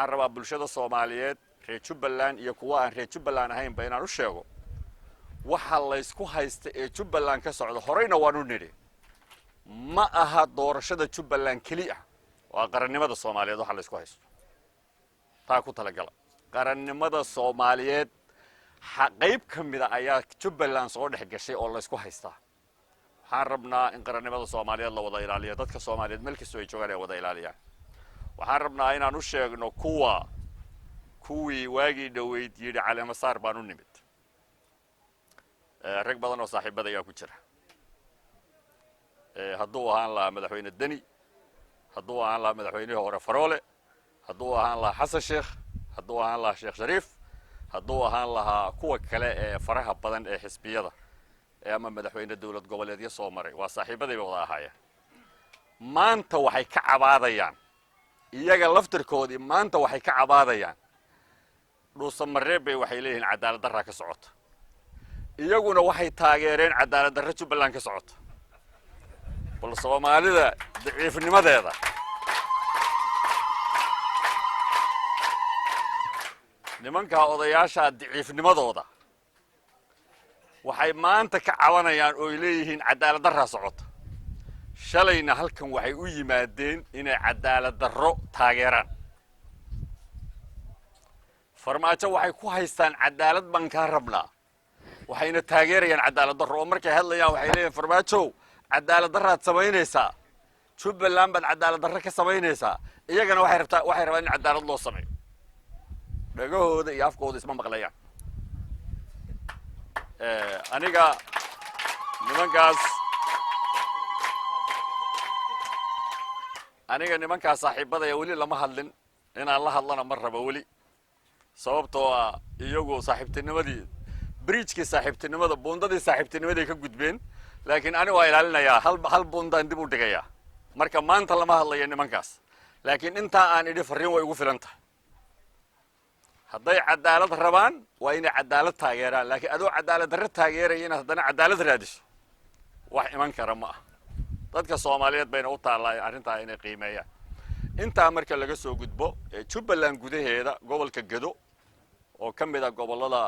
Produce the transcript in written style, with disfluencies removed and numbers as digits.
rabaa bulshada Soomaaliyeed reer Jubbaland iyo kuwa aan reer Jubbaland ahayn ba inaan u sheego waxa la isku haysta ee Jubbaland ka socdo horeyna waan u nidhi ma aha doorashada Jubbaland kaliya waa qarannimada Soomaaliyeed waxa la isku haysto taa ku tala gala qarannimada Soomaaliyeed qayb kamid ah ayaa Jubbaland soo dhex gashay oo la isku haystaa waxaan rabnaa in qarannimada Soomaaliyeed la wada ilaaliyo dadka Soomaaliyeed meel kasta ay joogaan ay wada ilaaliyaan waxaan rabnaa inaan u sheegno kuwii waagii dhaweyd yiri caleema saar baan u nimid rag badan oo saaxiibada ayaa ku jira hadduu ahaan lahaa madaxweyne Deni hadduu ahaan lahaa madaxweynihii hore Faroole hadduu ahaan lahaa Xasan Sheekh hadduu ahaan lahaa Sheekh Shariif hadduu ahaan lahaa kuwa kale ee faraha badan ee xisbiyada ama madaxweyne dawlad goboleedyo soo maray waa saaxiibadayba wada ahaayeen maanta waxay ka cabaadayaan iyaga laftirkoodii maanta waxay ka cabaadayaan dhuusamareeb bay waxay leeyihiin cadaalad darra ka socota iyaguna waxay taageereen cadaalad darra Jubbaland ka socota bal Soomaalida daciifnimadeeda nimanka odayaasha daciifnimadooda waxay maanta ka cabanayaan oo leeyihiin cadaalad darra socota shalayna halkan waxay u yimaadeen inay cadaalad darro taageeraan farmaajo waxay ku haystaan cadaalad baan ka rabnaa waxayna taageerayaan cadaalad darro oo markay hadlayaan waxay leeyihiin farmaajo cadaalad darraad samaynaysaa Jubbaland baad cadaalad darro ka samaynaysaa iyagana waxay rabaan in cadaalad loo sameeyo dhagahooda iyo afkooda isma maqlayaan aniga nimankaas saaxiibadaya weli lama hadlin inaan la hadlana ma rabo weli sababtoo ah iyagu saaxiibtinimadii bridge-kii saaxiibtinimada buundadii saaxiibtinimadii ka gudbeen laakiin ani waa ilaalinayaa hal buundaan dib u dhigayaa marka maanta lama hadlayo nimankaas laakiin intaa aan idhi fariin way ugu filan tahay hadday cadaalad rabaan waa inay cadaalad taageeraan laakiin adoo cadaalad darro taageeraya inaad haddana cadaalad raadiso wax iman kara ma ah dadka Soomaaliyeed bayna u taallaa arrintaa inay qiimeeyaan intaa marka laga soo gudbo Jubbaland gudaheeda gobolka Gado oo ka mid ah gobolada